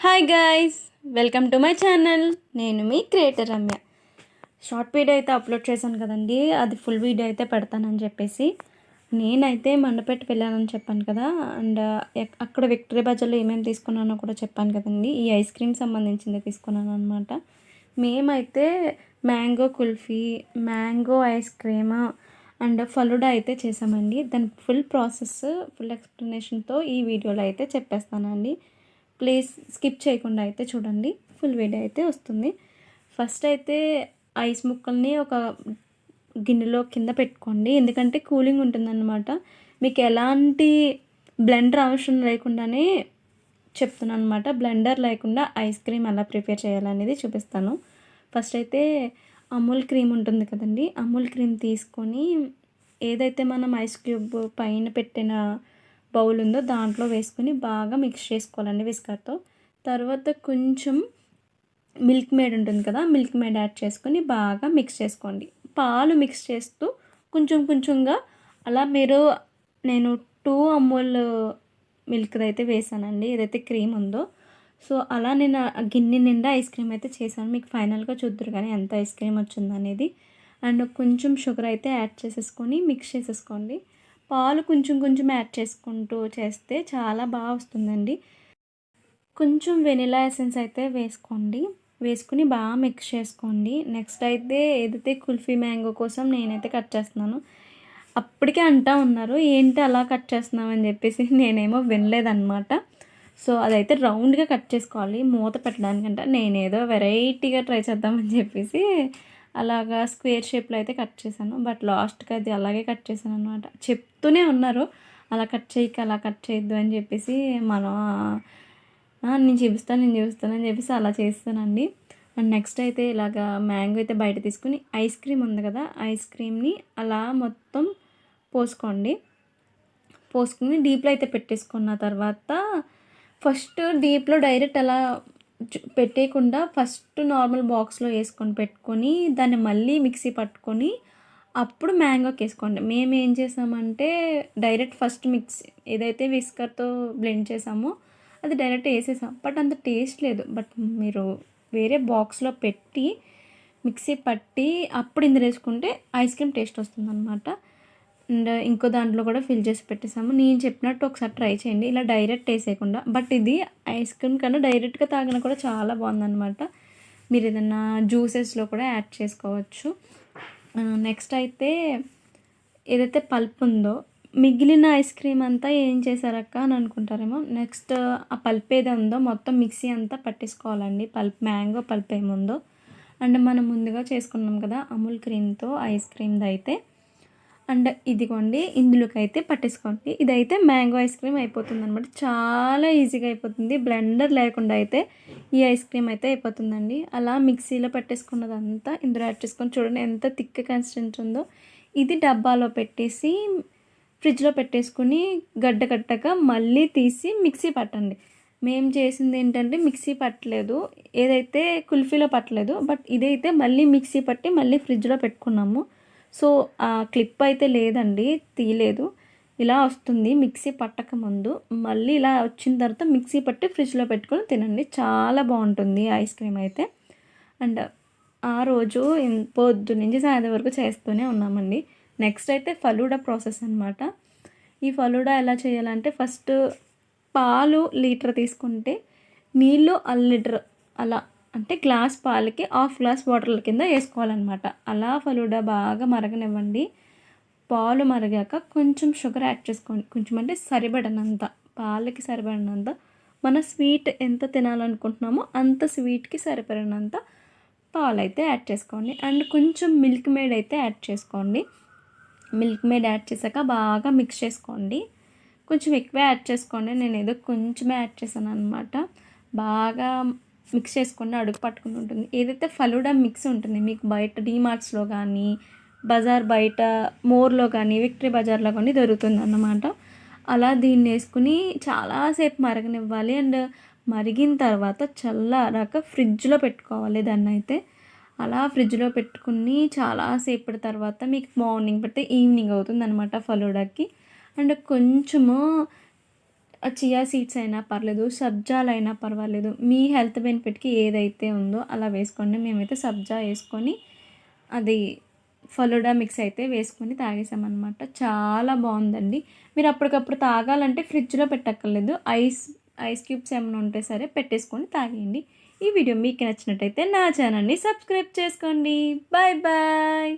Hi guys, welcome to my channel. నేను మీ creator Ramya. Short video అయితే upload చేశాను కదండి, అది ఫుల్ వీడియో అయితే పెడతానని చెప్పేసి నేనైతే మండపేట వెళ్ళానని చెప్పాను కదా. అండ్ అక్కడ విక్టరీ బజార్లో ఏమేమి తీసుకున్నానో కూడా చెప్పాను కదండి. ఈ ఐస్ క్రీమ్ సంబంధించింది తీసుకున్నాను అనమాట. మేమైతే mango kulfi, mango ice cream and falooda అయితే చేసామండి. దాని ఫుల్ ప్రాసెస్, ఫుల్ ఎక్స్ప్లెనేషన్తో ఈ వీడియోలో అయితే చెప్పేస్తానండి. ప్లీజ్ స్కిప్ చేయకుండా అయితే చూడండి, ఫుల్ వీడియో అయితే వస్తుంది. ఫస్ట్ అయితే ఐస్ ముక్కల్ని ఒక గిన్నెలో కింద పెట్టుకోండి, ఎందుకంటే కూలింగ్ ఉంటుందన్నమాట. మీకు ఎలాంటి బ్లెండర్ అవసరం లేకుండానే చెప్తున్నాను అనమాట. బ్లెండర్ లేకుండా ఐస్ క్రీమ్ ఎలా ప్రిపేర్ చేయాలనేది చూపిస్తాను. ఫస్ట్ అయితే అమూల్ క్రీమ్ ఉంటుంది కదండి, అమూల్ క్రీమ్ తీసుకొని ఏదైతే మనం ఐస్ క్యూబ్ పైన పెట్టిన బౌల్ ఉందో దాంట్లో వేసుకొని బాగా మిక్స్ చేసుకోవాలండి విస్కర్తో. తర్వాత కొంచెం మిల్క్ మేడ్ ఉంటుంది కదా, మిల్క్ మేడ్ యాడ్ చేసుకొని బాగా మిక్స్ చేసుకోండి. పాలు మిక్స్ చేస్తూ కొంచెం కొంచెంగా అలా నేను 2 అమూల్ మిల్క్ది అయితే వేసానండి, ఏదైతే క్రీమ్ ఉందో. సో అలా నేను గిన్నె నిండా ఐస్ క్రీమ్ అయితే చేశాను. మీకు ఫైనల్గా చూద్దరు కానీ ఎంత ఐస్ క్రీమ్ వచ్చింది అనేది. అండ్ కొంచెం షుగర్ అయితే యాడ్ చేసేసుకొని మిక్స్ చేసేసుకోండి. పాలు కొంచెం కొంచెం యాడ్ చేసుకుంటూ చేస్తే చాలా బాగా వస్తుందండి. కొంచెం వెనిలా ఎసెన్స్ అయితే వేసుకుని బాగా మిక్స్ చేసుకోండి. నెక్స్ట్ అయితే ఏదైతే కుల్ఫీ మ్యాంగో కోసం నేనైతే కట్ చేస్తున్నాను. అప్పటికే అంటా ఉన్నారు, ఏంటి అలా కట్ చేస్తున్నామని చెప్పేసి. నేనేమో వినలేదన్నమాట. సో అదైతే రౌండ్గా కట్ చేసుకోవాలి మూత పెట్టడానికంటే. నేనేదో వెరైటీగా ట్రై చేద్దామని చెప్పేసి అలాగా స్క్వేర్ షేప్లో అయితే కట్ చేశాను. బట్ లాస్ట్కి అది అలాగే కట్ చేశాను అనమాట. చెప్తూనే ఉన్నారు అలా కట్ చేయక, అలా కట్ చేయొద్దు అని చెప్పేసి. నేను చూపిస్తాను అని చెప్పేసి అలా చేస్తానండి. అండ్ నెక్స్ట్ అయితే ఇలాగా మ్యాంగో అయితే బయట తీసుకుని ఐస్ క్రీమ్ ఉంది కదా, ఐస్ క్రీమ్ని అలా మొత్తం పోసుకుని డీప్లో అయితే పెట్టేసుకున్న తర్వాత ఫస్ట్ డీప్లో డైరెక్ట్ అలా పెట్టేయకుండా ఫస్ట్ నార్మల్ బాక్స్లో వేసుకొని పెట్టుకొని దాన్ని మళ్ళీ మిక్సీ పట్టుకొని అప్పుడు మ్యాంగోకి వేసుకోండి. మేము ఏం చేసామంటే డైరెక్ట్ ఫస్ట్ ఏదైతే విస్కర్తో బ్లెండ్ చేసామో అది డైరెక్ట్ వేసేసాం. బట్ అంత టేస్ట్ లేదు. బట్ మీరు వేరే బాక్స్లో పెట్టి మిక్సీ పట్టి అప్పుడు ఇందులో వేసుకుంటే ఐస్ క్రీమ్ టేస్ట్ వస్తుందన్నమాట. అండ్ ఇంకో దాంట్లో కూడా ఫిల్ చేసి పెట్టేసాము. నేను చెప్పినట్టు ఒకసారి ట్రై చేయండి, ఇలా డైరెక్ట్ వేసేయకుండా. బట్ ఇది ఐస్ క్రీమ్ కన్నా డైరెక్ట్గా తాగినా కూడా చాలా బాగుందన్నమాట. మీరు ఏదన్నా జ్యూసెస్లో కూడా యాడ్ చేసుకోవచ్చు. నెక్స్ట్ అయితే ఏదైతే పల్ప్ ఉందో, మిగిలిన ఐస్ క్రీమ్ అంతా ఏం చేశారక్క అని అనుకుంటారేమో. నెక్స్ట్ ఆ పల్ప్ ఏదో ఉందో మొత్తం మిక్సీ అంతా పట్టేసుకోవాలండి, మ్యాంగో పల్ప్ ఏముందో. అండ్ మనం ముందుగా చేసుకున్నాం కదా అమూల్ క్రీమ్తో ఐస్ క్రీమ్ది అయితే. అండ్ ఇదిగోండి ఇందులోకి అయితే పట్టేసుకోండి. ఇదైతే మ్యాంగో ఐస్ క్రీమ్ అయిపోతుంది అనమాట. చాలా ఈజీగా అయిపోతుంది, బ్లెండర్ లేకుండా అయితే ఈ ఐస్ క్రీమ్ అయితే అయిపోతుందండి. అలా మిక్సీలో పెట్టేసుకున్నదంతా ఇందులో యాడ్ చేసుకొని చూడండి ఎంత థిక్ కన్సిస్టెన్సీ ఉందో. ఇది డబ్బాలో పెట్టేసి ఫ్రిడ్జ్లో పెట్టేసుకుని గడ్డగా మళ్ళీ తీసి మిక్సీ పట్టండి. మేము చేసింది ఏంటంటే మిక్సీ పట్టలేదు, ఏదైతే కుల్ఫీలో పట్టలేదు. బట్ ఇదైతే మళ్ళీ మిక్సీ పట్టి మళ్ళీ ఫ్రిడ్జ్లో పెట్టుకున్నాము. సో ఆ క్లిప్ అయితే లేదండి, తీయలేదు. ఇలా వస్తుంది మిక్సీ పట్టక ముందు. మళ్ళీ ఇలా వచ్చిన తర్వాత మిక్సీ పట్టి ఫ్రిడ్జ్లో పెట్టుకొని తినండి, చాలా బాగుంటుంది ఐస్ క్రీమ్ అయితే. అండ్ ఆ రోజు పొద్దు నుంచి సాయంత్రం వరకు చేస్తూనే ఉన్నామండి. నెక్స్ట్ అయితే ఫలూడా ప్రాసెస్ అనమాట. ఈ ఫలూడా ఎలా చేయాలంటే ఫస్ట్ పాలు లీటర్ తీసుకుంటే నీళ్ళు 1 లీటర్, అలా అంటే గ్లాస్ పాలకి 1/2 గ్లాస్ వాటర్ కింద వేసుకోవాలన్నమాట. అలా ఫలూడా బాగా మరగనివ్వండి. పాలు మరిగాక కొంచెం షుగర్ యాడ్ చేసుకోండి. కొంచెం అంటే సరిపడినంత, పాలకి సరిపడినంత. మన స్వీట్ ఎంత తినాలనుకుంటున్నామో అంత స్వీట్కి సరిపడినంత పాలు అయితే యాడ్ చేసుకోండి. అండ్ కొంచెం మిల్క్ మేడ్ అయితే యాడ్ చేసుకోండి. మిల్క్ మేడ్ యాడ్ చేశాక బాగా మిక్స్ చేసుకోండి. కొంచెం ఎక్కువ యాడ్ చేసుకోండి, నేను ఏదో కొంచెమే యాడ్ చేశాను అనమాట. బాగా మిక్స్ చేసుకొని అడుగు పట్టుకుని ఉంటుంది. ఏదైతే ఫలూడా మిక్స్ ఉంటుంది మీకు బయట డీమార్ట్స్లో కానీ బజార్ బయట మోర్లో కానీ విక్టరీ బజార్లో కానీ దొరుకుతుంది అన్నమాట. అలా దీన్ని వేసుకుని చాలాసేపు మరగనివ్వాలి. అండ్ మరిగిన తర్వాత చల్లారాక ఫ్రిడ్జ్లో పెట్టుకోవాలి దాన్ని అయితే. అలా ఫ్రిడ్జ్లో పెట్టుకుని చాలాసేపటి తర్వాత మీకు మార్నింగ్ పెడితే ఈవినింగ్ అవుతుంది అనమాట ఫలూడాకి. అండ్ కొంచెము చియా సీడ్స్ అయినా పర్లేదు, సబ్జాలైనా పర్వాలేదు. మీ హెల్త్ బెనిఫిట్‌కి ఏదైతే ఉందో అలా వేసుకోండి. మేమైతే సబ్జా ఏసుకొని అది ఫలూడా మిక్స్ అయితే వేసుకొని తాగేసామనమాట. చాలా బావుందండి. మీరు అప్పటికప్పుడు తాగాలంటే ఫ్రిడ్జ్‌లో పెట్టక్కర్లేదు. ఐస్ క్యూబ్స్ ఏమైనా ఉంటే సరే పెట్టేసుకొని తాగేయండి. ఈ వీడియో మీకు నచ్చినట్టయితే నా ఛానల్‌ని సబ్స్క్రైబ్ చేసుకోండి. Bye bye.